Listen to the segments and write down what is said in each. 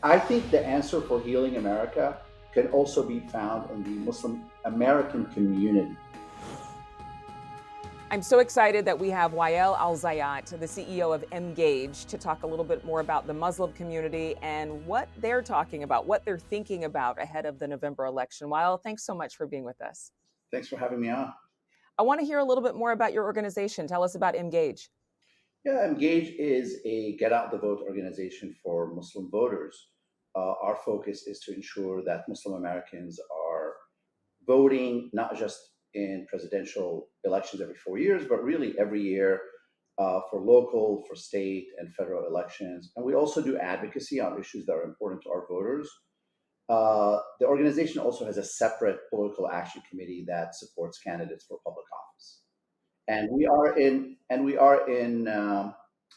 I think the answer for healing America can also be found in the Muslim American community. I'm so excited that we have Wa'el Alzayat, the CEO of Emgage, to talk a little bit more about the Muslim community and what they're talking about, what they're thinking about ahead of the November election. Wa'el, thanks so much for being with us. Thanks for having me on. I want to hear a little bit more about your organization. Tell us about Emgage. Yeah, Engage is a get out the vote organization for Muslim voters. Our focus is to ensure that Muslim Americans are voting not just in presidential elections every 4 years, but really every year for local, for state, and federal elections. And we also do advocacy on issues that are important to our voters. The organization also has a separate political action committee that supports candidates for public office. And we are in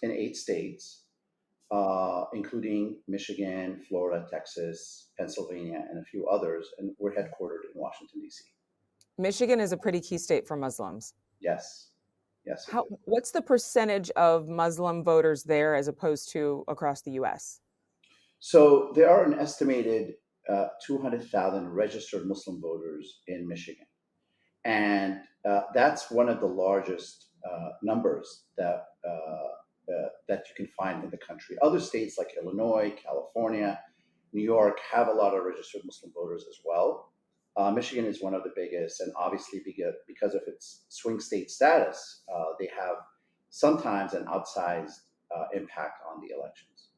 8 states, including Michigan, Florida, Texas, Pennsylvania, and a few others. And we're headquartered in Washington, D.C. Michigan is a pretty key state for Muslims. Yes. Yes. What's the percentage of Muslim voters there as opposed to across the U.S.? So there are an estimated 200,000 registered Muslim voters in Michigan. And that's one of the largest numbers that you can find in the country. Other states like Illinois, California, New York have a lot of registered Muslim voters as well. Michigan is one of the biggest, and obviously because of its swing state status, they have sometimes an outsized impact on the elections.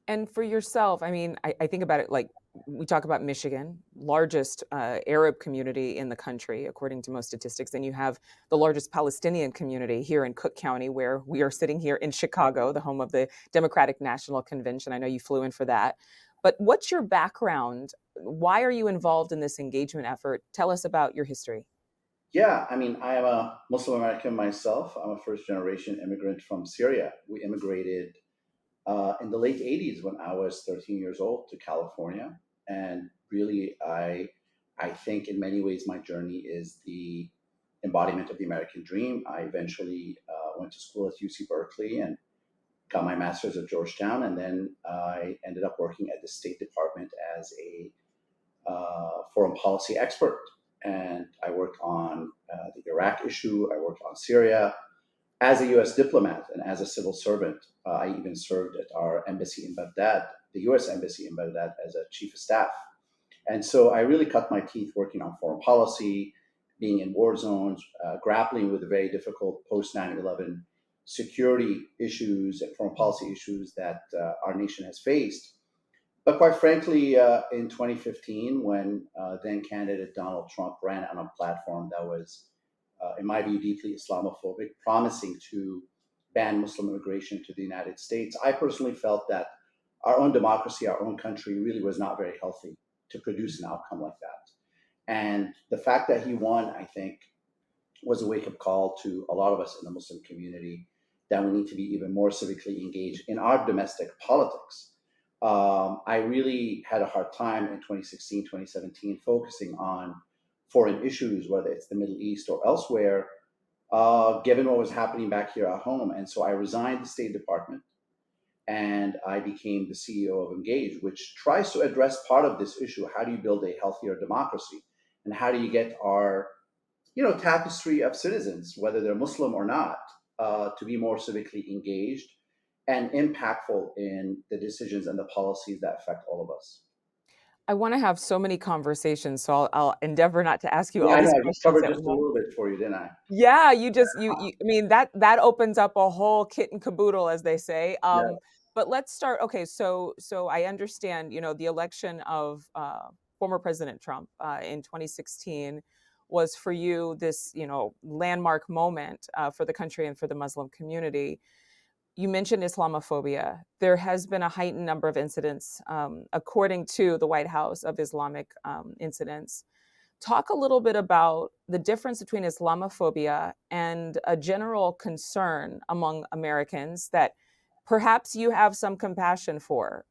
And for yourself, I mean, I think about it like we talk about Michigan, largest Arab community in the country, according to most statistics. Then you have the largest Palestinian community here in Cook County, where we are sitting here in Chicago, the home of the Democratic National Convention. I know you flew in for that. But what's your background? Why are you involved in this engagement effort? Tell us about your history. Yeah, I mean, I am a Muslim American myself. I'm a first generation immigrant from Syria. We immigrated in the late 80s when I was 13 years old to California. And really, I think in many ways my journey is the embodiment of the American dream. I eventually went to school at UC Berkeley and got my master's at Georgetown. And then I ended up working at the State Department as a foreign policy expert. And I worked on the Iraq issue, I worked on Syria, as a U.S. diplomat and as a civil servant. I even served at our embassy in Baghdad, the U.S. embassy in Baghdad, as a chief of staff. And so I really cut my teeth working on foreign policy, being in war zones, grappling with the very difficult post 9/11 security issues and foreign policy issues that our nation has faced. But quite frankly, in 2015, when then candidate Donald Trump ran on a platform that was in my view, deeply Islamophobic, promising to ban Muslim immigration to the United States, I personally felt that our own democracy, our own country really was not very healthy to produce an outcome like that. And the fact that he won, I think, was a wake-up call to a lot of us in the Muslim community that we need to be even more civically engaged in our domestic politics. I really had a hard time in 2016, 2017, focusing on foreign issues, whether it's the Middle East or elsewhere, given what was happening back here at home. And so I resigned the State Department and I became the CEO of Emgage, which tries to address part of this issue. How do you build a healthier democracy? And how do you get our, tapestry of citizens, whether they're Muslim or not, to be more civically engaged and impactful in the decisions and the policies that affect all of us? I want to have so many conversations, so I'll endeavor not to ask you Yeah, all I these know. I just questions covered at just a once. little bit for you, didn't I? Yeah, I mean, that opens up a whole kit and caboodle, as they say. Yeah. But let's start. Okay, so I understand, the election of former President Trump in 2016 was for you this, landmark moment for the country and for the Muslim community. You mentioned Islamophobia. There has been a heightened number of incidents, according to the White House, of Islamic incidents. Talk a little bit about the difference between Islamophobia and a general concern among Americans that perhaps you have some compassion for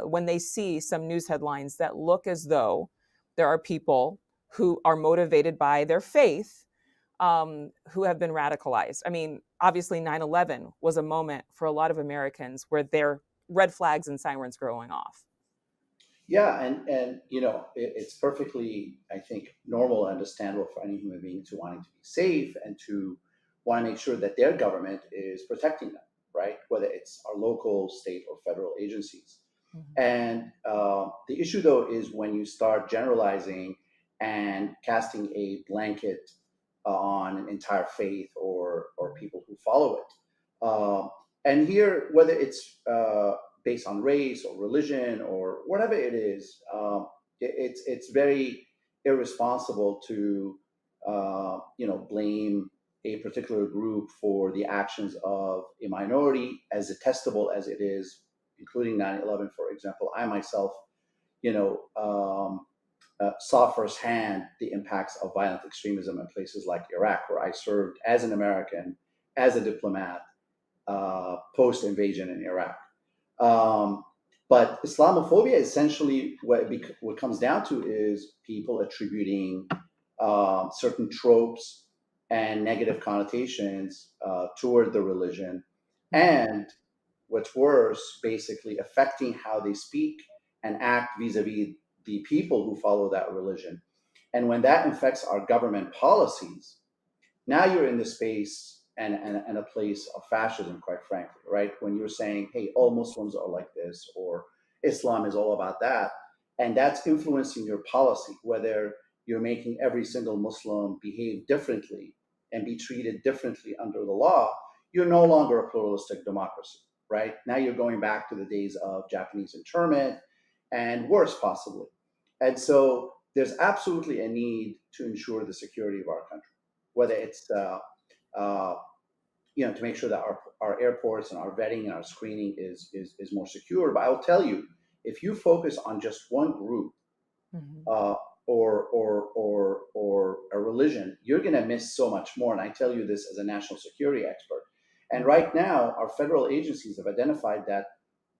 when they see some news headlines that look as though there are people who are motivated by their faith who have been radicalized. I mean, obviously 9/11 was a moment for a lot of Americans where their red flags and sirens going off. Yeah, and it's perfectly, I think, normal and understandable for any human being to wanting to be safe and to want to make sure that their government is protecting them, right? Whether it's our local, state, or federal agencies. Mhm. And the issue, though, is when you start generalizing and casting a blanket on an entire faith or people who follow it. And here, whether it's based on race or religion or whatever it is, it's very irresponsible to blame a particular group for the actions of a minority, as detestable as it is, including 9/11, for example. I myself, you know, saw firsthand the impacts of violent extremism in places like Iraq, where I served as an American, as a diplomat, post invasion in Iraq. Um, but Islamophobia, essentially, what comes down to is people attributing certain tropes and negative connotations toward the religion, Mhm. and what's worse, basically affecting how they speak and act vis-a-vis the people who follow that religion. And when that affects our government policies, now you're in the space and a place of fascism, quite frankly, right? When you're saying, hey, all Muslims are like this, or Islam is all about that, and that's influencing your policy, whether you're making every single Muslim behave differently and be treated differently under the law, you're no longer a pluralistic democracy, right? Now you're going back to the days of Japanese internment and worse, possibly. And so there's absolutely a need to ensure the security of our country, whether it's uh, to make sure that our airports and our vetting and our screening is more secure. But I will tell you, if you focus on just one group Mhm. uh, or a religion, you're going to miss so much more. And I tell you this as a national security expert. And Mhm. right now, our federal agencies have identified that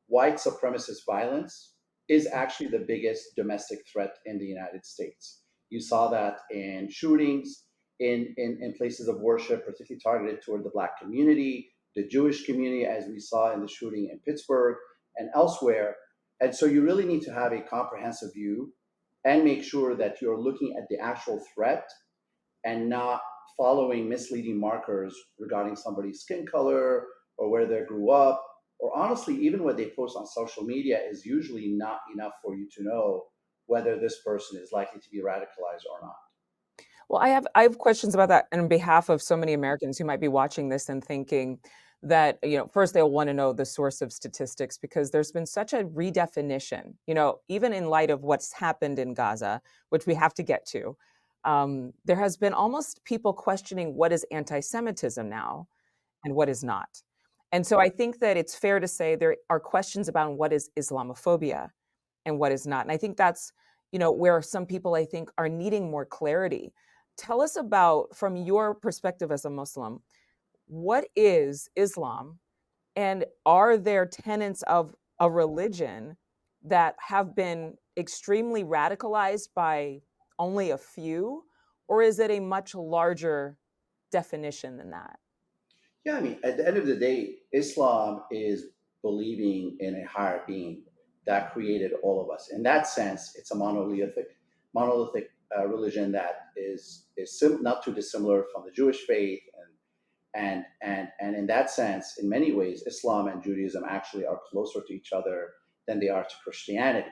white supremacist violence is actually the biggest domestic threat in the United States. You saw that in shootings, in places of worship, particularly targeted toward the Black community, the Jewish community, as we saw in the shooting in Pittsburgh and elsewhere. And so you really need to have a comprehensive view and make sure that you're looking at the actual threat and not following misleading markers regarding somebody's skin color or where they grew up, or honestly, even what they post on social media is usually not enough for you to know whether this person is likely to be radicalized or not. Well, I have questions about that on behalf of so many Americans who might be watching this and thinking that, first they'll want to know the source of statistics because there's been such a redefinition, even in light of what's happened in Gaza, which we have to get to. There has been almost people questioning what is anti-Semitism now and what is not. And so I think that it's fair to say there are questions about what is Islamophobia and what is not. And I think that's, where some people I think are needing more clarity. Tell us about, from your perspective as a Muslim, what is Islam? And are there tenets of a religion that have been extremely radicalized by only a few? Or is it a much larger definition than that? Yeah, I mean, at the end of the day, Islam is believing in a higher being that created all of us. In that sense, it's a monolithic religion that is not too dissimilar from the Jewish faith, and in that sense, in many ways, Islam and Judaism actually are closer to each other than they are to Christianity.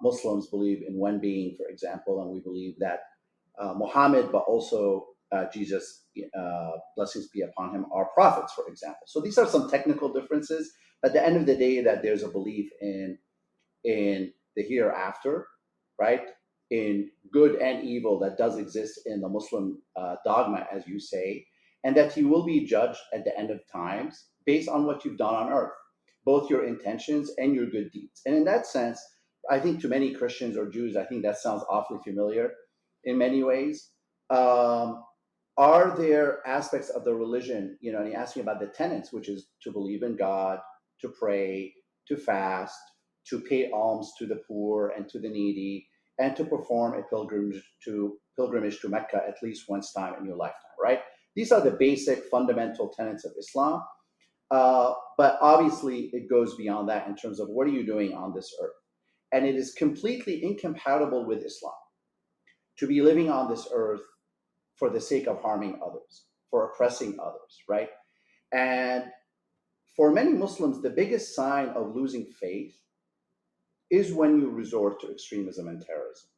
Muslims believe in one being, for example, and we believe that Muhammad, but also Jesus, blessings be upon him, are prophets, for example. So these are some technical differences. At the end of the day, that there's a belief in the hereafter, right? In good and evil that does exist in the Muslim dogma, as you say, and that you will be judged at the end of times based on what you've done on earth, both your intentions and your good deeds. And in that sense, I think to many Christians or Jews, I think that sounds awfully familiar in many ways. Um, are there aspects of the religion, and he asked me about the tenets, which is to believe in God, to pray, to fast, to pay alms to the poor and to the needy, and to perform a pilgrimage to Mecca at least once time in your lifetime, right? These are the basic fundamental tenets of Islam. But obviously, it goes beyond that in terms of what are you doing on this earth. And it is completely incompatible with Islam to be living on this earth for the sake of harming others, for oppressing others, right? And for many Muslims, the biggest sign of losing faith is when you resort to extremism and terrorism.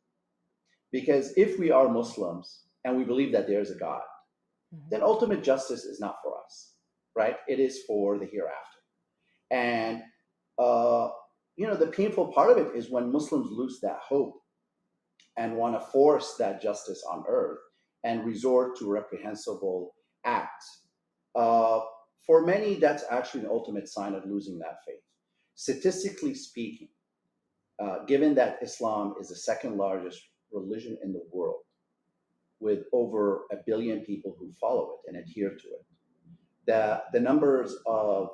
Because if we are Muslims and we believe that there is a God, then ultimate justice is not for us, right? It is for the hereafter. And the painful part of it is when Muslims lose that hope and want to force that justice on earth and resort to reprehensible acts. For many, that's actually an ultimate sign of losing that faith. Statistically speaking, given that Islam is the second largest religion in the world, with over 1 billion people who follow it and adhere to it, the numbers of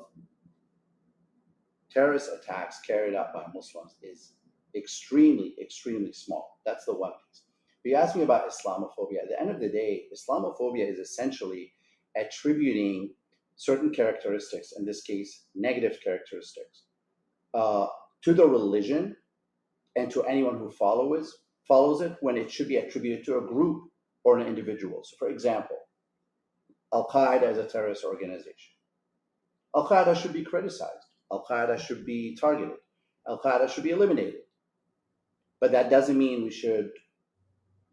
terrorist attacks carried out by Muslims is extremely, extremely small. That's the one piece. If you ask me about Islamophobia, at the end of the day, Islamophobia is essentially attributing certain characteristics, in this case, negative characteristics, to the religion and to anyone who follows it when it should be attributed to a group or an individual. So, for example, Al-Qaeda is a terrorist organization. Al-Qaeda should be criticized. Al-Qaeda should be targeted. Al-Qaeda should be eliminated. But that doesn't mean we should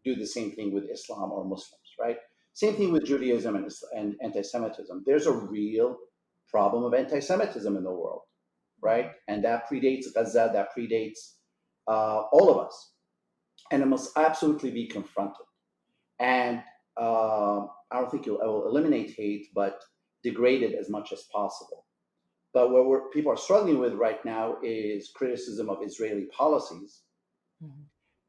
do the same thing with Islam or Muslims, right? Same thing with Judaism and anti-Semitism. There's a real problem of anti-Semitism in the world, right? And that predates Gaza, that predates all of us. And it must absolutely be confronted. And I don't think it will eliminate hate, but degrade it as much as possible. But what people are struggling with right now is criticism of Israeli policies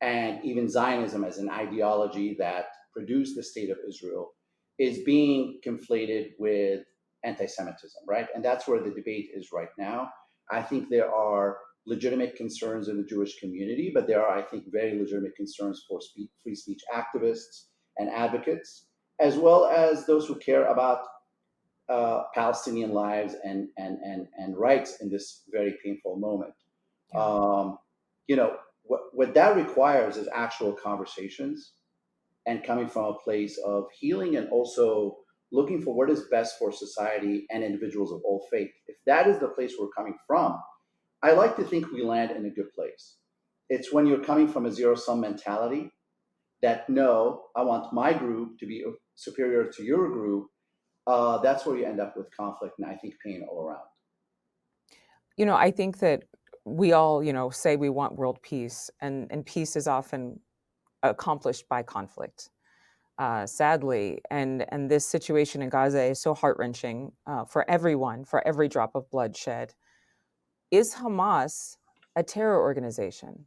and even Zionism as an ideology that produced the state of Israel is being conflated with anti-Semitism, right? And that's where the debate is right now. I think there are legitimate concerns in the Jewish community, but there are, I think, very legitimate concerns for free speech activists and advocates, as well as those who care about Palestinian lives and rights in this very painful moment. What that requires is actual conversations and coming from a place of healing and also looking for what is best for society and individuals of all faith. If that is the place we're coming from, I like to think we land in a good place. It's when you're coming from a zero-sum mentality that, no, I want my group to be superior to your group. That's where you end up with conflict and I think pain all around. I think that we all, say we want world peace, and peace is often accomplished by conflict, sadly. And this situation in Gaza is so heart-wrenching for everyone, for every drop of blood shed. Is Hamas a terror organization?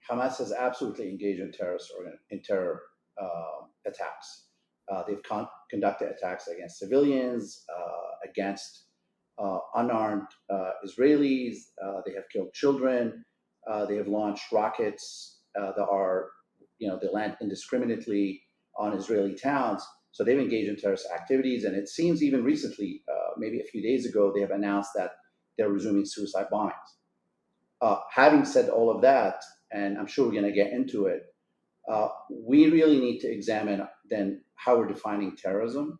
Hamas has absolutely engaged in terror attacks. They've conducted attacks against civilians, against unarmed Israelis. They have killed children. They have launched rockets they land indiscriminately on Israeli towns. So they've engaged in terrorist activities. And it seems even recently, maybe a few days ago, they have announced that they're resuming suicide bombings. Having said all of that, and I'm sure we're going to get into it, we really need to examine then how we're defining terrorism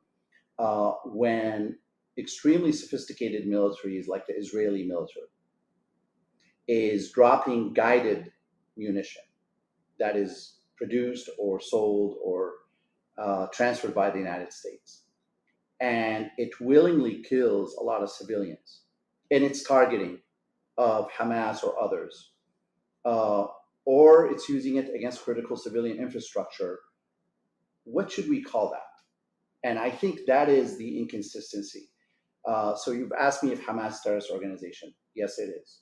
when extremely sophisticated militaries like the Israeli military is dropping guided munition that is produced or sold or transferred by the United States. And it willingly kills a lot of civilians in its targeting of Hamas or others. Or it's using it against critical civilian infrastructure. What should we call that? And I think that is the inconsistency. So you've asked me if Hamas is a terrorist organization. Yes, it is.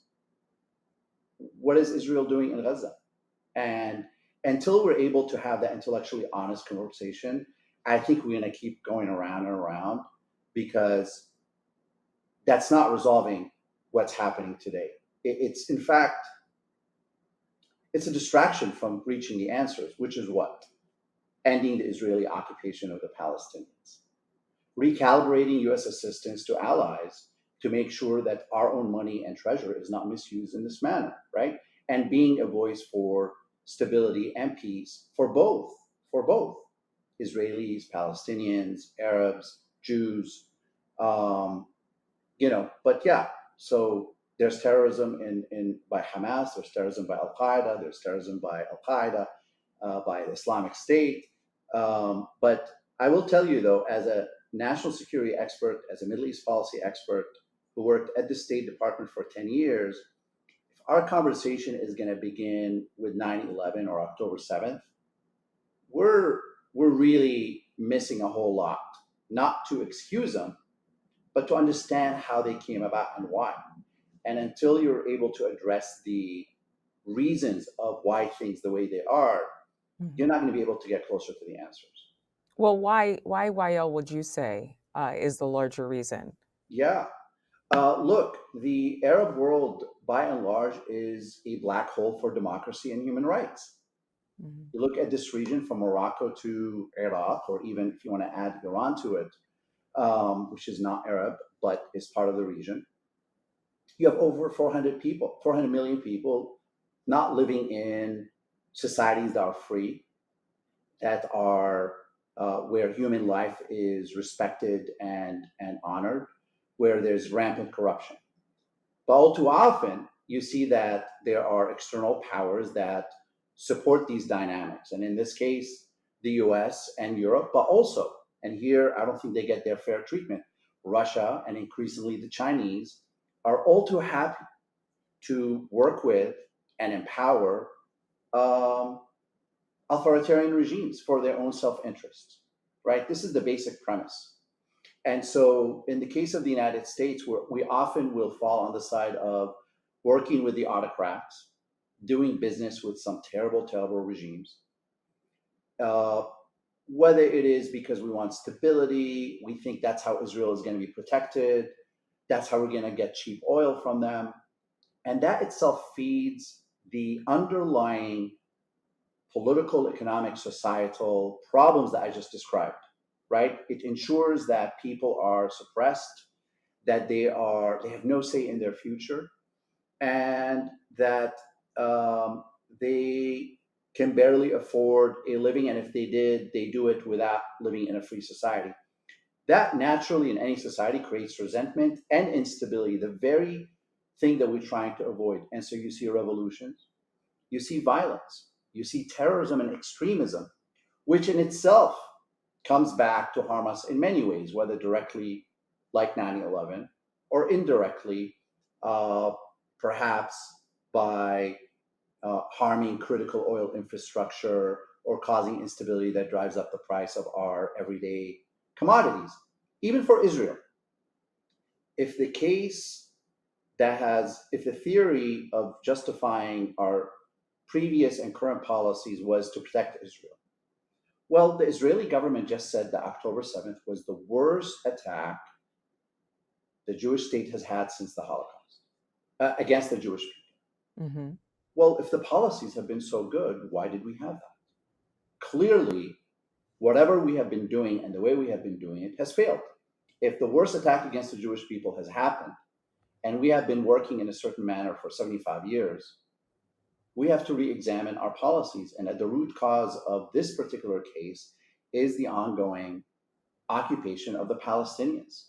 What is Israel doing in Gaza? And until we're able to have that intellectually honest conversation, I think we're going to keep going around and around because that's not resolving what's happening today. It's in fact, it's a distraction from reaching the answers, which is what? Ending the Israeli occupation of the Palestinians, recalibrating U.S. assistance to allies to make sure that our own money and treasure is not misused in this manner, right? And being a voice for stability and peace for both Israelis, Palestinians, Arabs, Jews, um, but yeah, so there's terrorism in by Hamas, there's terrorism by Al Qaeda, there's terrorism by Al Qaeda, by the Islamic State. But I will tell you though, as a national security expert, as a Middle East policy expert who worked at the State Department for 10 years, if our conversation is going to begin with 9/11 or October 7th, we're really missing a whole lot. Not to excuse them, but to understand how they came about and why. And until you're able to address the reasons of why things the way they are, you're not going to be able to get closer to the answers. Well, why Wa'el would you say is the larger reason? Yeah. Look, the Arab world, by and large, is a black hole for democracy and human rights. Mhm. You look at this region from Morocco to Iraq, or even if you want to add Iran to it, which is not Arab, but is part of the region. You have over 400 million people not living in societies that are free, that are where human life is respected and honored, where there's rampant corruption. But all too often, you see that there are external powers that support these dynamics. And in this case, the US and Europe, but also, and here I don't think they get their fair treatment, Russia and increasingly the Chinese are all too happy to work with and empower um, authoritarian regimes for their own self-interest, right? This is the basic premise. And so in the case of the United States, we often will fall on the side of working with the autocrats, doing business with some terrible, terrible regimes. Uh, whether it is because we want stability, we think that's how Israel is going to be protected, that's how we're going to get cheap oil from them. And that itself feeds the underlying political, economic, societal problems that I just described, right? It ensures that people are suppressed, that they have no say in their future, and that they can barely afford a living. And if they did, they do it without living in a free society. That naturally in any society creates resentment and instability, the very thing that we're trying to avoid. And so you see revolutions, you see violence, you see terrorism and extremism, which in itself comes back to harm us in many ways, whether directly, like 9/11, or indirectly, uh, perhaps by harming critical oil infrastructure or causing instability that drives up the price of our everyday commodities. Even for Israel, if the case if the theory of justifying our previous and current policies was to protect Israel, well, the Israeli government just said that October 7th was the worst attack the Jewish state has had since the Holocaust against the Jewish people. Mm-hmm. Well, if the policies have been so good, why did we have that? Clearly, whatever we have been doing and the way we have been doing it has failed. If the worst attack against the Jewish people has happened, and we have been working in a certain manner for 75 years, we have to re-examine our policies. And at the root cause of this particular case is the ongoing occupation of the Palestinians.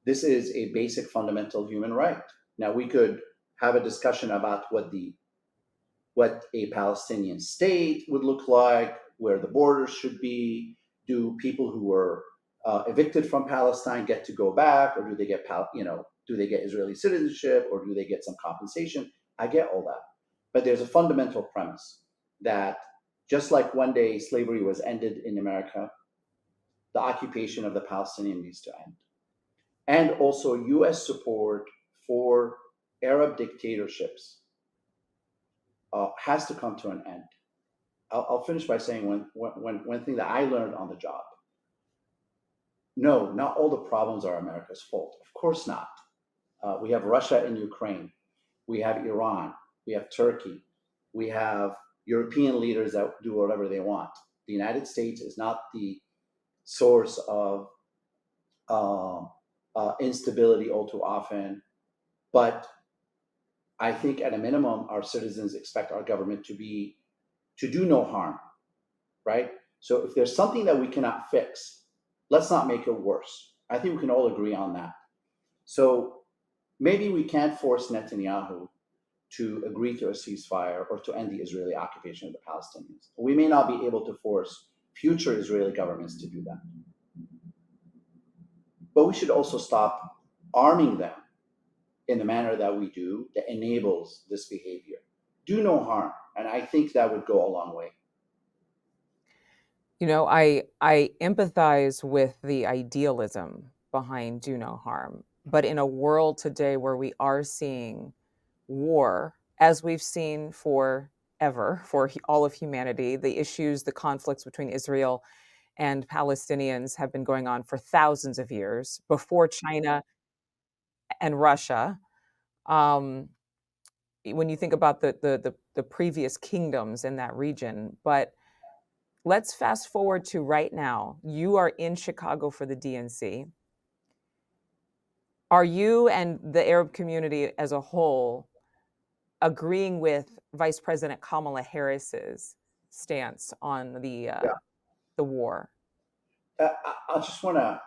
This is a basic fundamental human right. Now, we could have a discussion about what a Palestinian state would look like, where the borders should be. Do people who were evicted from Palestine get to go back, or do they get do they get Israeli citizenship, or do they get some compensation? I get all that, but there's a fundamental premise that just like one day slavery was ended in America, the occupation of the Palestinian needs to end. And also US support for Arab dictatorships has to come to an end. I'll finish by saying one thing that I learned on the job. No, not all the problems are America's fault. Of course not. We have Russia and Ukraine. We have Iran. We have Turkey. We have European leaders that do whatever they want. The United States is not the source of instability all too often. But I think at a minimum, our citizens expect our government to do no harm, right? So if there's something that we cannot fix, let's not make it worse. I think we can all agree on that. So maybe we can't force Netanyahu to agree to a ceasefire or to end the Israeli occupation of the Palestinians. We may not be able to force future Israeli governments to do that. But we should also stop arming them in the manner that we do that enables this behavior. Do no harm. And I think that would go a long way. You know, I empathize with the idealism behind do no harm, but in a world today where we are seeing war, as we've seen forever, for all of humanity, the issues, the conflicts between Israel and Palestinians have been going on for thousands of years before China and Russia. Um, when you think about the previous kingdoms in that region, but let's fast forward to right now. You are in Chicago for the DNC. Are you and the Arab community as a whole agreeing with Vice President Kamala Harris's stance on Yeah. the war? I just want to,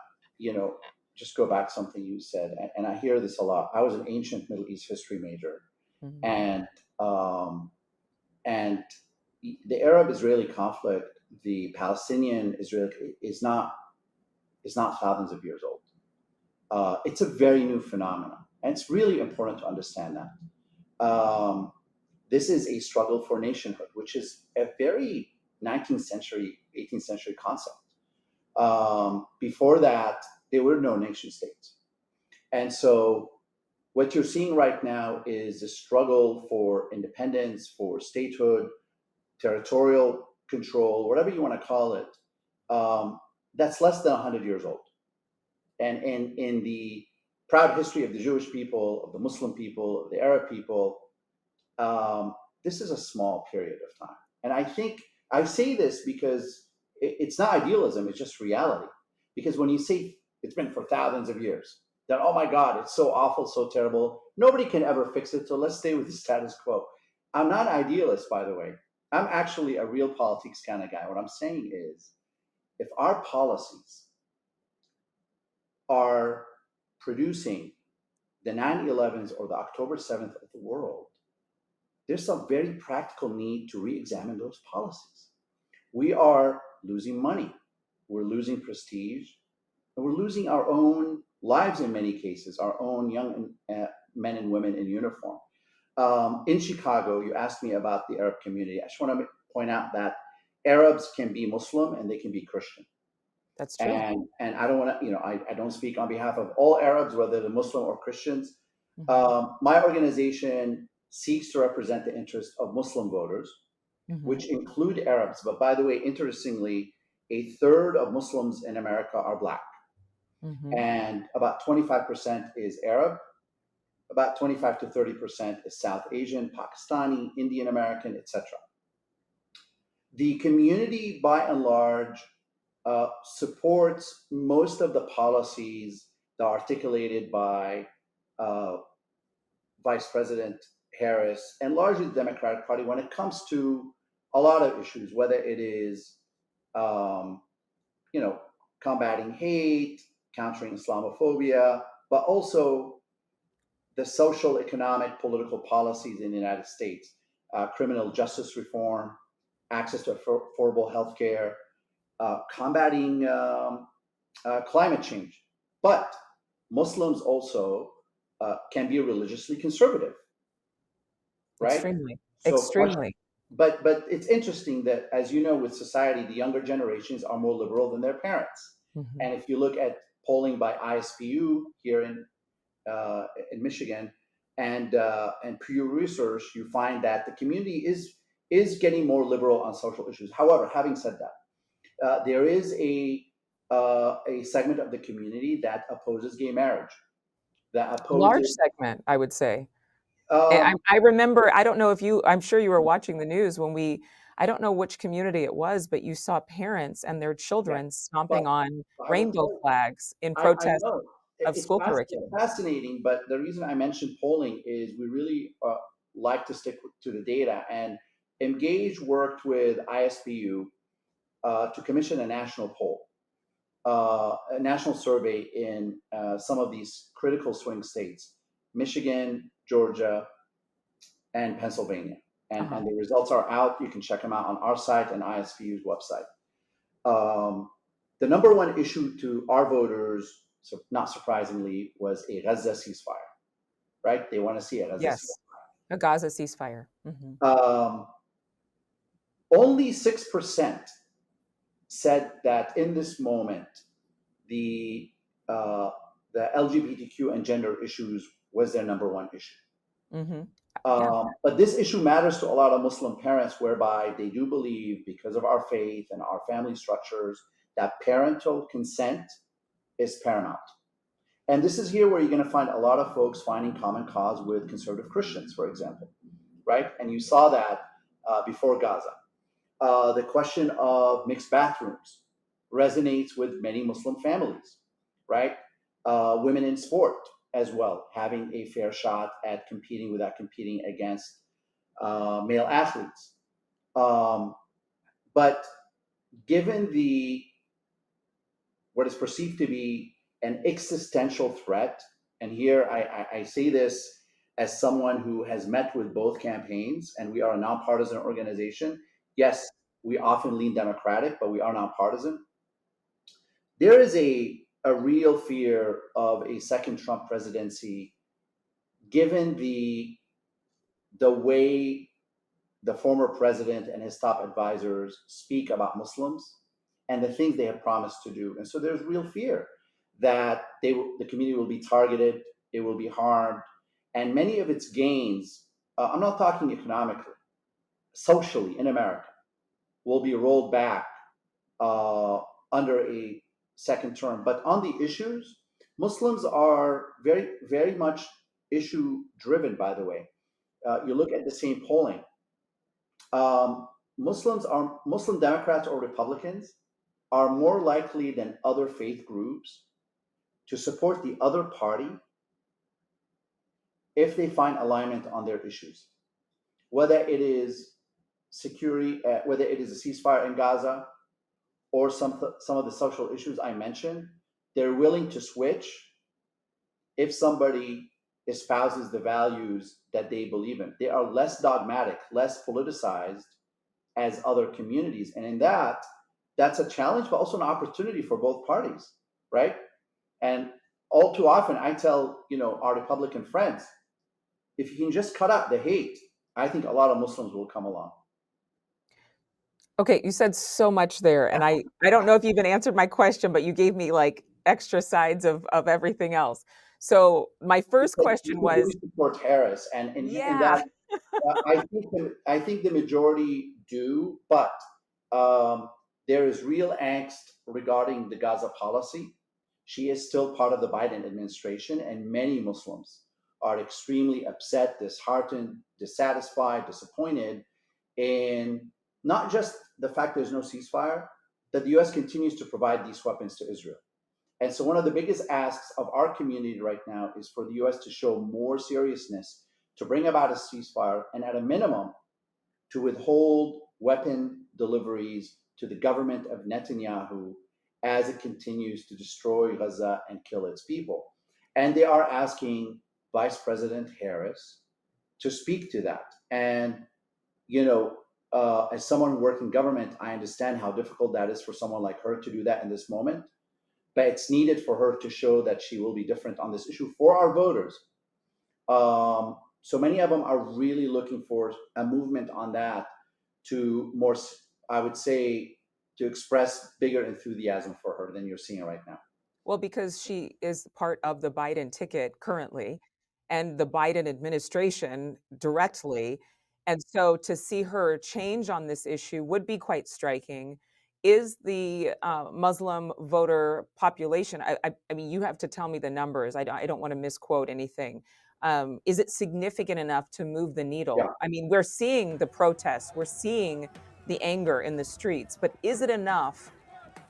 just go back to something you said, and I hear this a lot. I was an ancient Middle East history major, Mhm. And the Arab-Israeli conflict, the Palestinian-Israeli, is not thousands of years old. It's a very new phenomenon, and it's really important to understand that. This is a struggle for nationhood, which is a very 19th century, 18th century concept. Before that, there were no nation states. And so what you're seeing right now is a struggle for independence, for statehood, territorial control, whatever you want to call it, that's less than 100 years old. And in the proud history of the Jewish people, of the Muslim people, of the Arab people, this is a small period of time. And I think I say this because it's not idealism, it's just reality. Because when you say it's been for thousands of years, then, oh my God, it's so awful, so terrible. Nobody can ever fix it, so let's stay with the status quo. I'm not an idealist, by the way. I'm actually a real politics kind of guy. What I'm saying is, if our policies are producing the 9/11s or the October 7th of the world, there's a very practical need to re-examine those policies. We are losing money, we're losing prestige, and we're losing our own lives in many cases, our own young men and women in uniform. In Chicago, you asked me about the Arab community. I just want to point out that Arabs can be Muslim and they can be Christian. That's true. And I don't want to, I don't speak on behalf of all Arabs, whether they're Muslim or Christians. My organization seeks to represent the interests of Muslim voters, which include Arabs. But by the way, interestingly, a third of Muslims in America are Black. And about 25% is Arab, about 25 to 30% is South Asian, Pakistani, Indian American, etc. The community, by and large, supports most of the policies that are articulated by Vice President Harris and largely the Democratic Party when it comes to a lot of issues, whether it is, combating hate, countering Islamophobia, but also the social, economic, political policies in the United States, criminal justice reform, access to affordable health care, combating climate change. But Muslims also can be religiously conservative, right? Extremely. So Extremely. But it's interesting that, as you know, with society, the younger generations are more liberal than their parents. And if you look at polling by ISPU here in Michigan and Pew Research, you find that the community is getting more liberal on social issues. However, having said that, there is a segment of the community that opposes gay marriage, that Large opposes. segment, I would say. I remember, I don't know if I'm sure you were watching the news when I don't know which community it was, but you saw parents and their Yeah, children but stomping on I will rainbow tell you, flags in I protest. know. it's school curriculum. fascinating, but the reason I mentioned polling is we really like to stick to the data. And Emgage worked with ISPU to commission a national poll, a national survey in some of these critical swing states: Michigan, Georgia, and Pennsylvania. And the results are out. You can check them out on our site and ISPU's website. The number one issue to our voters, so not surprisingly, was a Gaza ceasefire, right? They want to see a Gaza Yes, a Gaza ceasefire. ceasefire. Only 6% said that in this moment, the LGBTQ and gender issues was their number one issue. But this issue matters to a lot of Muslim parents, whereby they do believe, because of our faith and our family structures, that parental consent is paramount. And this is here where you're going to find a lot of folks finding common cause with conservative Christians, for example, right? And you saw that before Gaza. The question of mixed bathrooms resonates with many Muslim families, right? Women in sport as well, having a fair shot at competing without competing against male athletes. But given what is perceived to be an existential threat, and here I say this as someone who has met with both campaigns, and we are a nonpartisan organization. Yes, we often lean Democratic, but we are nonpartisan. There is a real fear of a second Trump presidency, given the way the former president and his top advisors speak about Muslims and the things they have promised to do. And so there's real fear that the community will be targeted, it will be harmed, and many of its gains, I'm not talking economically, socially in America, will be rolled back under a second term. But on the issues, Muslims are very, very much issue driven, by the way. You look at the same polling. Muslim Democrats or Republicans are more likely than other faith groups to support the other party if they find alignment on their issues, whether it is security, whether it is a ceasefire in Gaza, or some of the social issues I mentioned. They're willing to switch if somebody espouses the values that they believe in. They are less dogmatic, less politicized as other communities. And in that's a challenge, but also an opportunity for both parties, right? And all too often, I tell our Republican friends, if you can just cut out the hate, I think a lot of Muslims will come along. Okay, you said so much there, and I don't know if you even answered my question, but you gave me like extra sides of everything else. So my first question was, really support Harris, and in that, I think the majority do, but there is real angst regarding the Gaza policy. She is still part of the Biden administration, and many Muslims are extremely upset, disheartened, dissatisfied, disappointed in not just the fact there's no ceasefire, that the U.S. continues to provide these weapons to Israel. And so one of the biggest asks of our community right now is for the U.S. to show more seriousness, to bring about a ceasefire, and at a minimum, to withhold weapon deliveries to the government of Netanyahu as it continues to destroy Gaza and kill its people. And they are asking Vice President Harris to speak to that. And, as someone who works in government, I understand how difficult that is for someone like her to do that in this moment. But it's needed for her to show that she will be different on this issue for our voters. So many of them are really looking for a movement on that to more, I would say, to express bigger enthusiasm for her than you're seeing right now. well, because she is part of the Biden ticket currently and the Biden administration directly. And so to see her change on this issue would be quite striking. Is the Muslim voter population, I mean, you have to tell me the numbers. I don't want to misquote anything. Is it significant enough to move the needle? Yeah. I mean, we're seeing the protests, we're seeing the anger in the streets, but is it enough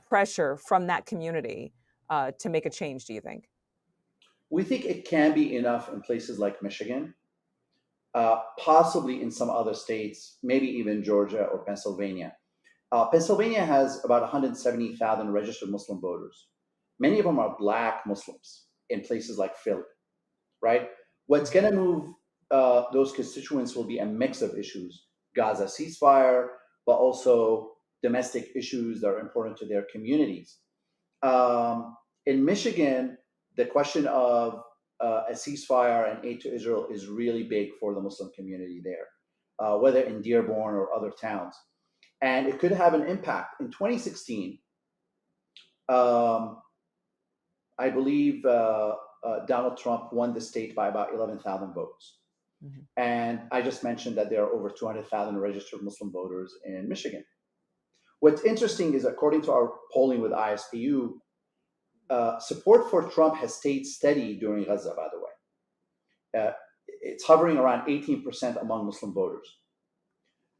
pressure from that community to make a change, do you think? We think it can be enough in places like Michigan, possibly in some other states, maybe even Georgia or Pennsylvania. Pennsylvania has about 170,000 registered Muslim voters. Many of them are Black Muslims in places like Philly, right? What's going to move those constituents will be a mix of issues: Gaza ceasefire, but also domestic issues that are important to their communities. In Michigan, the question of a ceasefire and aid to Israel is really big for the Muslim community there, whether in Dearborn or other towns. And it could have an impact. In 2016, I believe Donald Trump won the state by about 11,000 votes. Mm-hmm. And I just mentioned that there are over 200,000 registered Muslim voters in Michigan. What's interesting is, according to our polling with ISPU, support for Trump has stayed steady during Gaza, by the way. It's hovering around 18% among Muslim voters.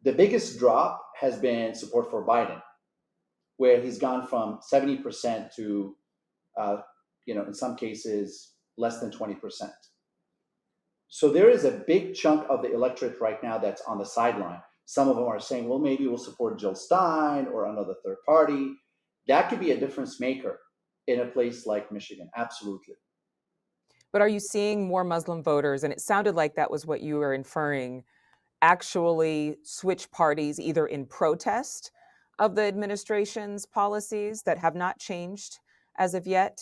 The biggest drop has been support for Biden, where he's gone from 70% to, in some cases, less than 20%. So there is a big chunk of the electorate right now that's on the sideline. Some of them are saying, well, maybe we'll support Jill Stein or another third party. That could be a difference maker in a place like Michigan, absolutely. But are you seeing more Muslim voters, and it sounded like that was what you were inferring, actually switch parties either in protest of the administration's policies that have not changed as of yet,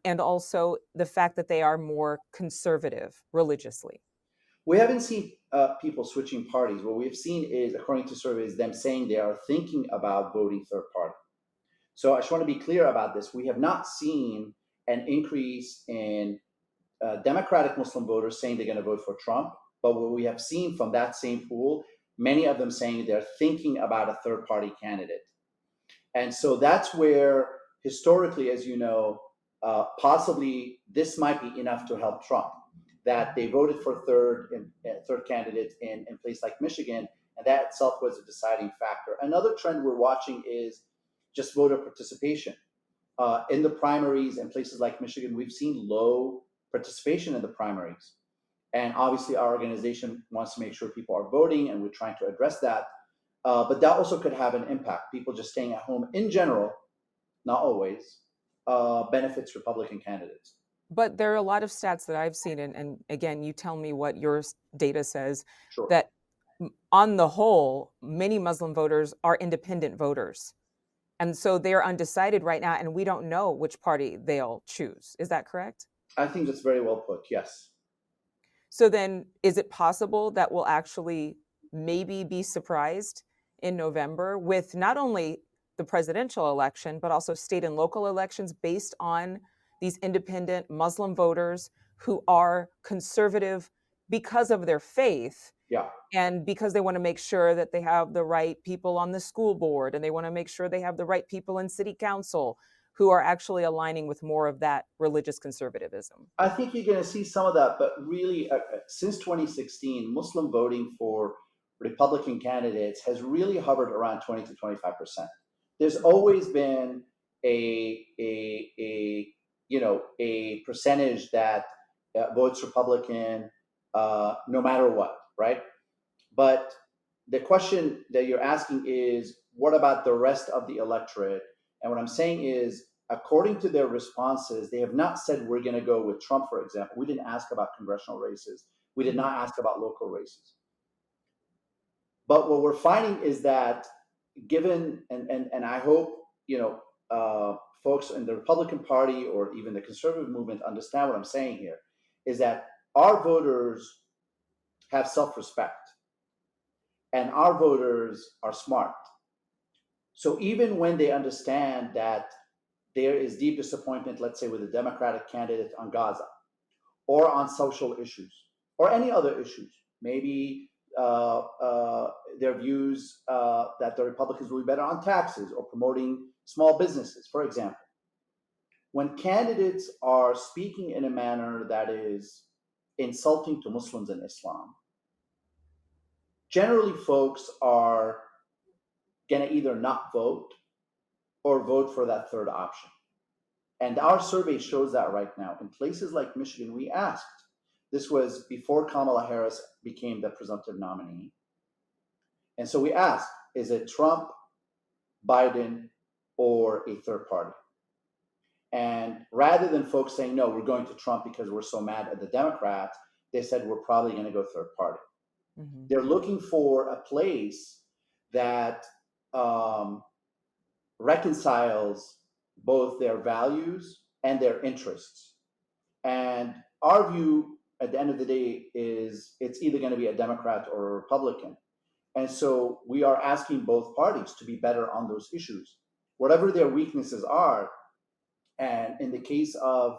and also the fact that they are more conservative religiously? We haven't seen people switching parties. What we've seen is, according to surveys, them saying they are thinking about voting third party. So I just want to be clear about this. We have not seen an increase in Democratic Muslim voters saying they're going to vote for Trump. But what we have seen from that same pool, many of them saying they're thinking about a third party candidate. And so that's where, historically, as you know, possibly this might be enough to help Trump, that they voted for third candidate in a place like Michigan, and that itself was a deciding factor. Another trend we're watching is just voter participation. In the primaries in places like Michigan, we've seen low participation in the primaries. And obviously, our organization wants to make sure people are voting, and we're trying to address that. But that also could have an impact. People just staying at home in general, not always, benefits Republican candidates. But there are a lot of stats that I've seen, and again, you tell me what your data says, Sure. That on the whole, many Muslim voters are independent voters. And so they're undecided right now, and we don't know which party they'll choose. Is that correct? I think that's very well put, yes. So then, is it possible that we'll actually maybe be surprised in November with not only the presidential election, but also state and local elections based on these independent Muslim voters who are conservative because of their faith? Yeah. And because they want to make sure that they have the right people on the school board, and they want to make sure they have the right people in city council who are actually aligning with more of that religious conservatism. I think you're going to see some of that, but really, since 2016, Muslim voting for Republican candidates has really hovered around 20 to 25%. There's always been a percentage that votes Republican no matter what, right? But the question that you're asking is, what about the rest of the electorate? And what I'm saying is, according to their responses, they have not said we're going to go with Trump, for example. We didn't ask about congressional races. We did not ask about local races. But what we're finding is that given, and I hope, folks in the Republican Party or even the conservative movement understand what I'm saying here, is that our voters have self-respect. And our voters are smart. So even when they understand that there is deep disappointment, let's say with a Democratic candidate on Gaza, or on social issues, or any other issues, maybe their views that the Republicans will be better on taxes or promoting small businesses, for example. When candidates are speaking in a manner that is insulting to Muslims and Islam, generally folks are going to either not vote or vote for that third option. And our survey shows that right now. In places like Michigan, we asked, this was before Kamala Harris became the presumptive nominee. And so we asked, is it Trump, Biden, or a third party? And rather than folks saying, no, we're going to Trump because we're so mad at the Democrats, they said, we're probably going to go third party. Mm-hmm. They're looking for a place that reconciles both their values and their interests. And our view at the end of the day is it's either going to be a Democrat or a Republican. And so we are asking both parties to be better on those issues, whatever their weaknesses are. And in the case of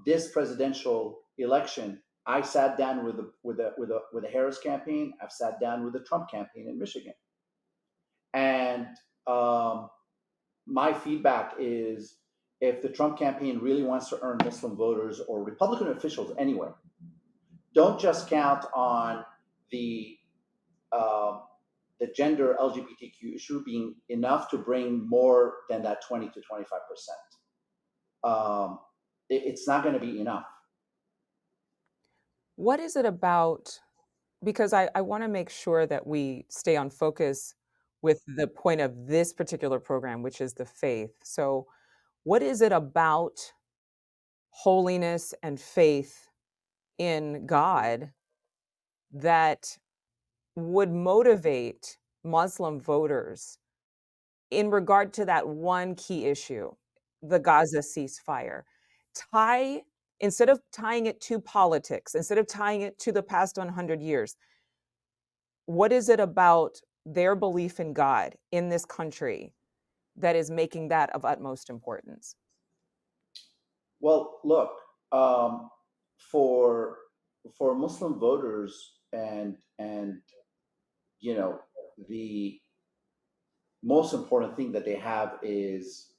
this presidential election, I sat down with the Harris campaign. I've sat down with the Trump campaign in Michigan, and my feedback is, if the Trump campaign really wants to earn Muslim voters or Republican officials anyway, don't just count on the gender LGBTQ issue being enough to bring more than that 20 to 25%. It's not going to be enough. What is it about? Because I want to make sure that we stay on focus with the point of this particular program, which is the faith. So, what is it about holiness and faith in God that would motivate Muslim voters in regard to that one key issue, the Gaza ceasefire? Instead of tying it to politics, instead of tying it to the past 100 years, what is it about their belief in God in this country that is making that of utmost importance? Well, look, for Muslim voters, and the most important thing that they have is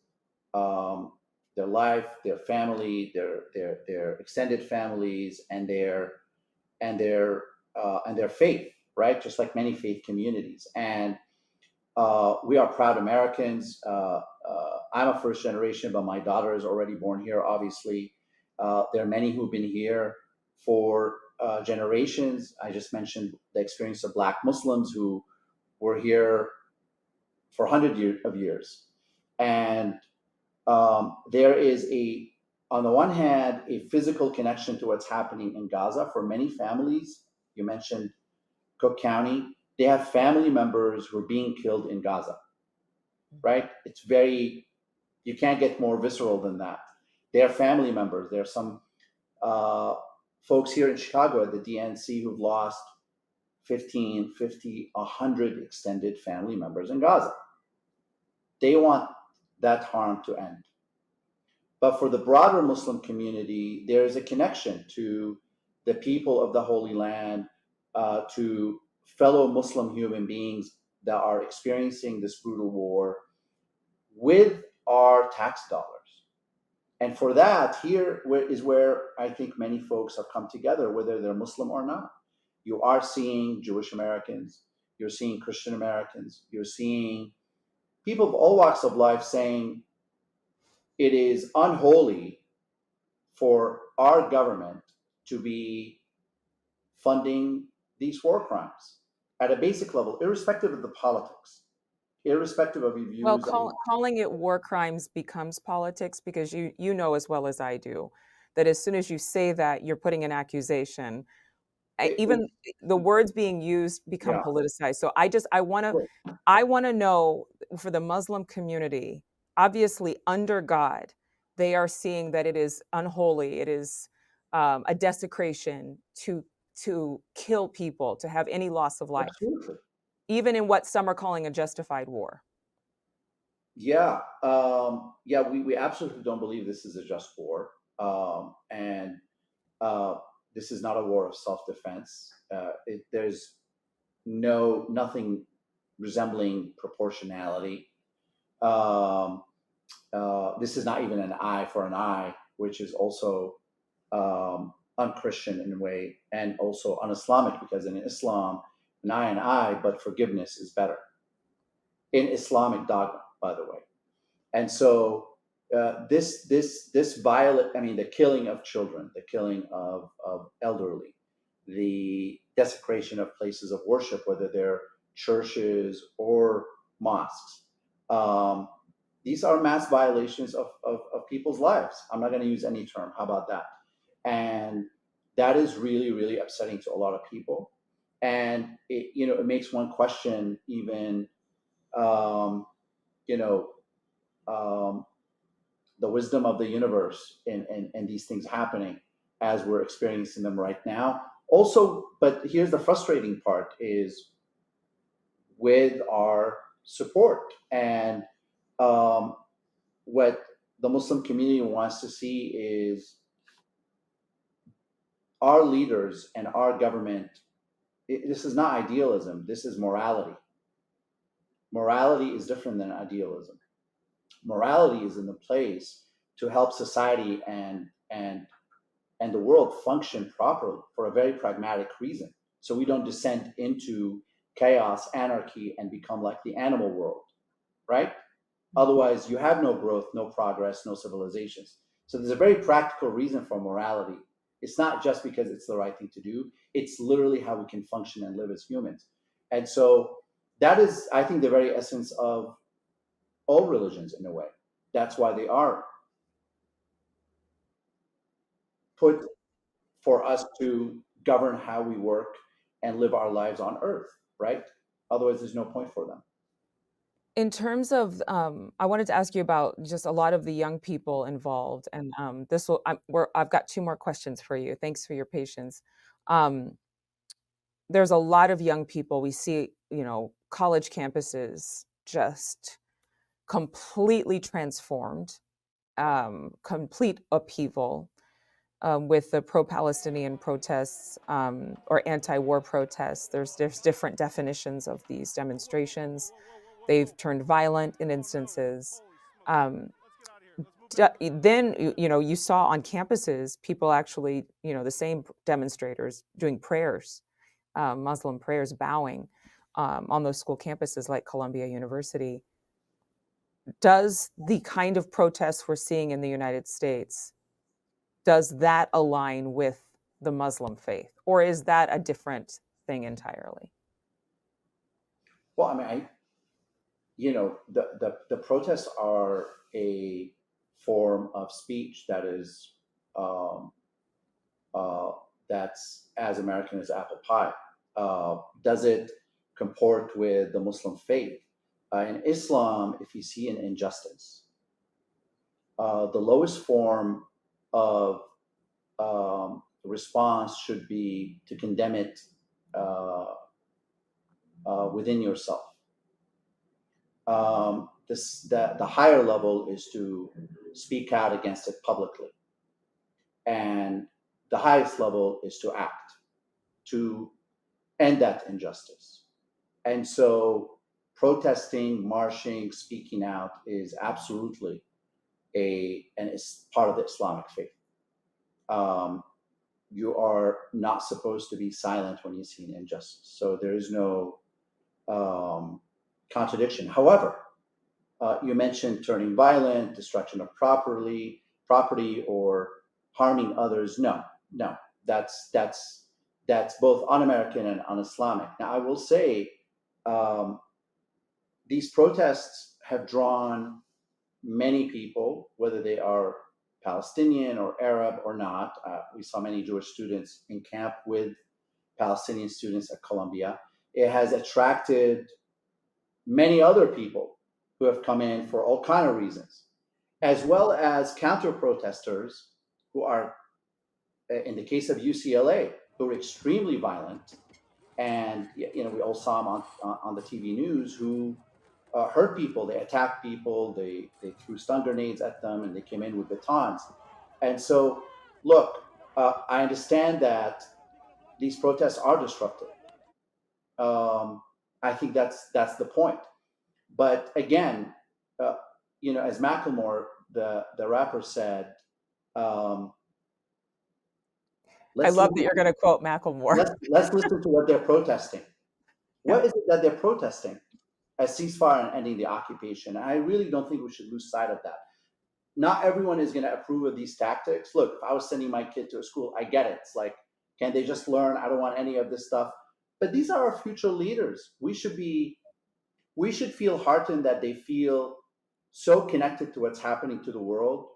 their life, their family, their extended families, and their faith, right? Just like many faith communities. And we are proud Americans. I'm a first generation, but my daughter is already born here, obviously. There are many who've been here for generations. I just mentioned the experience of Black Muslims who were here for hundreds of years. And there is on the one hand, a physical connection to what's happening in Gaza for many families. You mentioned Cook County. They have family members who are being killed in Gaza, right? You can't get more visceral than that. They are family members. There are some folks here in Chicago at the DNC who've lost 15, 50, 100 extended family members in Gaza. They want that harm to end. But for the broader Muslim community, there is a connection to the people of the Holy Land, to fellow Muslim human beings that are experiencing this brutal war with our tax dollars. And for that, here is where I think many folks have come together, whether they're Muslim or not. You are seeing Jewish Americans, you're seeing Christian Americans, you're seeing people of all walks of life saying it is unholy for our government to be funding these war crimes at a basic level, irrespective of the politics, irrespective of your views. Well, calling it war crimes becomes politics, because you know as well as I do that as soon as you say that, you're putting an accusation. Even the words being used become politicized. So I want to know, for the Muslim community, obviously under God, they are seeing that it is unholy. It is a desecration to kill people, to have any loss of life. Absolutely. Even in what some are calling a justified war. Yeah. We absolutely don't believe this is a just war. And this is not a war of self-defense. There's nothing resembling proportionality. This is not even an eye for an eye, which is also un-Christian in a way, and also un-Islamic, because in Islam, an eye, but forgiveness is better. In Islamic dogma, by the way. And so this violent, I mean, the killing of children, the killing of elderly, the desecration of places of worship, whether they're churches or mosques. Um, these are mass violations of people's lives. I'm not going to use any term. How about that? And that is really, really upsetting to a lot of people. And it makes one question even, um, you know, um, the wisdom of the universe and these things happening as we're experiencing them right now. Also, but here's the frustrating part is with our support and um, what the Muslim community wants to see is our leaders and our government. This is not idealism. This is morality. Morality is different than idealism. Morality is in the place to help society and the world function properly for a very pragmatic reason. So we don't descend into chaos, anarchy, and become like the animal world, right? Otherwise, you have no growth, no progress, no civilizations. So there's a very practical reason for morality. It's not just because it's the right thing to do, it's literally how we can function and live as humans. And so that is, I think, the very essence of all religions in a way. That's why they are put for us to govern how we work and live our lives on earth, right? Otherwise, there's no point for them. In terms of, I wanted to ask you about just a lot of the young people involved, and I've got two more questions for you. Thanks for your patience. Um, there's a lot of young people we see, college campuses just completely transformed, complete upheaval with the pro-Palestinian protests or anti-war protests. There's different definitions of these demonstrations. They've turned violent in instances. Um, then you saw on campuses people actually, the same demonstrators doing prayers, Muslim prayers, bowing on those school campuses like Columbia University. Does the kind of protests we're seeing in the United States, does that align with the Muslim faith, or is that a different thing entirely? Well, I mean, the protests are a form of speech that is um, uh, that's as American as apple pie. Does it comport with the Muslim faith? In Islam, if you see an injustice, the lowest form of response should be to condemn it uh, within yourself. The higher level is to speak out against it publicly. And the highest level is to act, to end that injustice. And so protesting, marching, speaking out is absolutely and it's part of the Islamic faith. You are not supposed to be silent when you see an injustice. So there is no contradiction. However, you mentioned turning violent, destruction of property, or harming others. No, that's both un-American and un-Islamic. Now, I will say these protests have drawn many people, whether they are Palestinian or Arab or not. We saw many Jewish students in camp with Palestinian students at Columbia. It has attracted many other people who have come in for all kinds of reasons, as well as counter-protesters who are, in the case of UCLA, who are extremely violent. And we all saw them on the TV news who hurt people, they attacked people, they threw stun grenades at them, and they came in with batons. And so, look, I understand that these protests are disruptive. I think that's the point. But again, as Macklemore, the rapper, said, I love that you're going to quote Macklemore. Let's listen to what they're protesting. What is it that they're protesting? A ceasefire and ending the occupation. I really don't think we should lose sight of that. Not everyone is going to approve of these tactics. Look, if I was sending my kid to a school, I get it. It's like, can they just learn? I don't want any of this stuff. But these are our future leaders. We should feel heartened that they feel so connected to what's happening to the world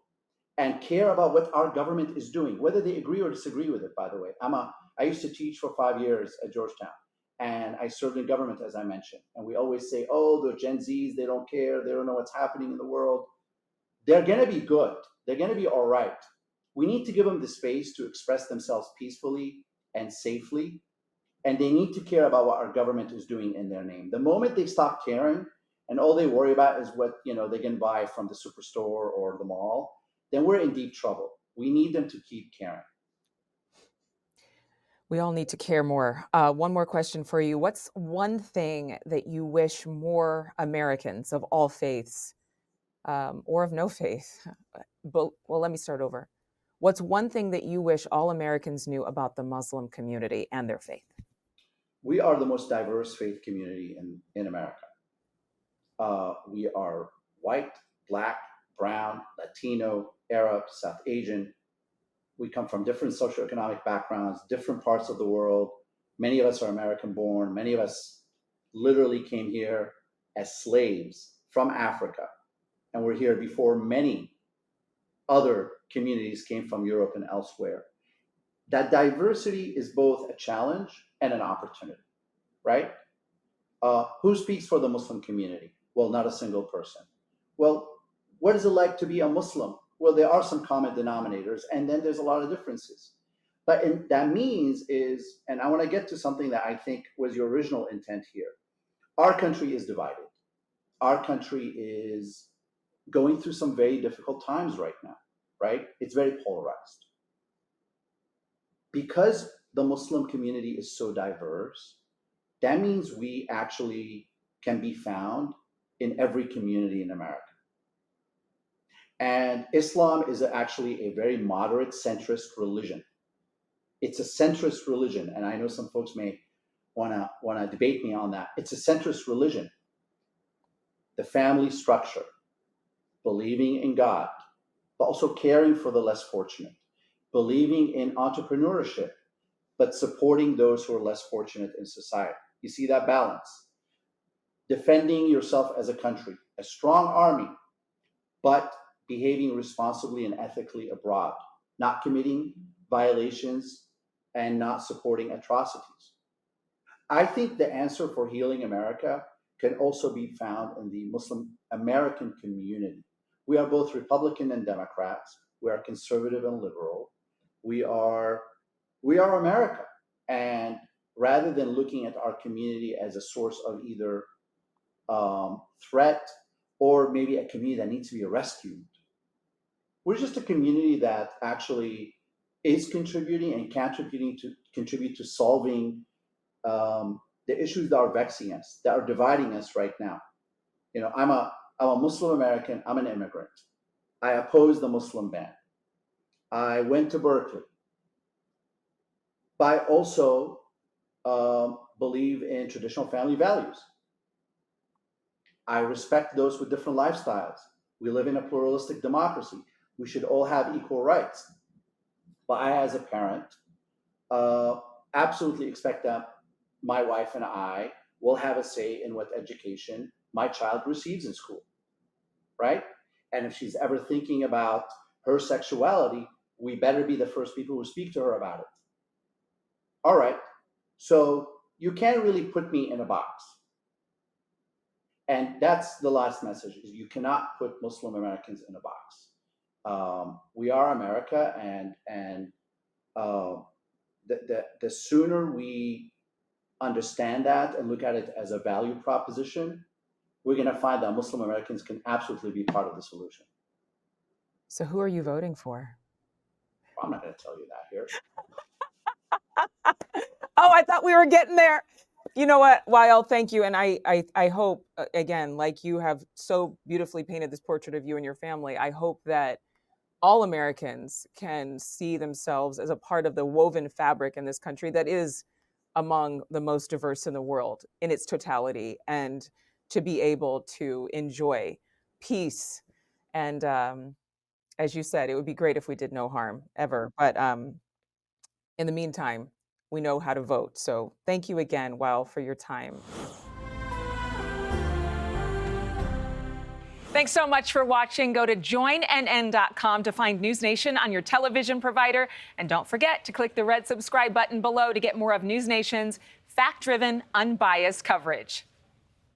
and care about what our government is doing, whether they agree or disagree with it, by the way. I used to teach for 5 years at Georgetown, and I served in government, as I mentioned. And we always say, oh, the Gen Zs, they don't care. They don't know what's happening in the world. They're going to be good. They're going to be all right. We need to give them the space to express themselves peacefully and safely. And they need to care about what our government is doing in their name. The moment they stop caring and all they worry about is what they can buy from the superstore or the mall, then we're in deep trouble. We need them to keep caring. We all need to care more. One more question for you. What's one thing that you wish more Americans of all faiths, or of no faith, well, let me start over. What's one thing that you wish all Americans knew about the Muslim community and their faith? We are the most diverse faith community in America. We are white, black, brown, Latino, Arab, South Asian. We come from different socioeconomic backgrounds, different parts of the world. Many of us are American born. Many of us literally came here as slaves from Africa. And we're here before many other communities came from Europe and elsewhere. That diversity is both a challenge and an opportunity, right? Who speaks for the Muslim community? Well, not a single person. Well, what is it like to be a Muslim? Well, there are some common denominators, and then there's a lot of differences. But that means is, and I want to get to something that I think was your original intent here. Our country is divided. Our country is going through some very difficult times right now, right? It's very polarized. Because the Muslim community is so diverse, that means we actually can be found in every community in America. And Islam is actually a very moderate centrist religion. It's a centrist religion, and I know some folks may want to debate me on that. It's a centrist religion. The family structure, believing in God, but also caring for the less fortunate, believing in entrepreneurship, but supporting those who are less fortunate in society. You see that balance? Defending yourself as a country, a strong army, but behaving responsibly and ethically abroad, not committing violations and not supporting atrocities. I think the answer for healing America can also be found in the Muslim American community. We are both Republican and Democrats. We are conservative and liberal. We are America. And rather than looking at our community as a source of either threat or maybe a community that needs to be rescued, we're just a community that actually is contributing and contribute to solving the issues that are vexing us, that are dividing us right now. I'm a Muslim American. I'm an immigrant. I oppose the Muslim ban. I went to Berkeley. But I also believe in traditional family values. I respect those with different lifestyles. We live in a pluralistic democracy. We should all have equal rights. But I, as a parent, absolutely expect that my wife and I will have a say in what education my child receives in school, right? And if she's ever thinking about her sexuality, we better be the first people who speak to her about it. All right, so you can't really put me in a box. And that's the last message, is you cannot put Muslim Americans in a box. We are America, and the sooner we understand that and look at it as a value proposition, we're going to find that Muslim Americans can absolutely be part of the solution. So who are you voting for? I'm not going to tell you that here. Oh, I thought we were getting there. You know what, Wa'el, thank you. And I hope, again, like you have so beautifully painted this portrait of you and your family, I hope that all Americans can see themselves as a part of the woven fabric in this country that is among the most diverse in the world in its totality, and to be able to enjoy peace and As you said, it would be great if we did no harm ever. But in the meantime, we know how to vote. So thank you again, Wa'el, for your time. Thanks so much for watching. Go to joinnn.com to find NewsNation on your television provider. And don't forget to click the red subscribe button below to get more of NewsNation's fact-driven, unbiased coverage.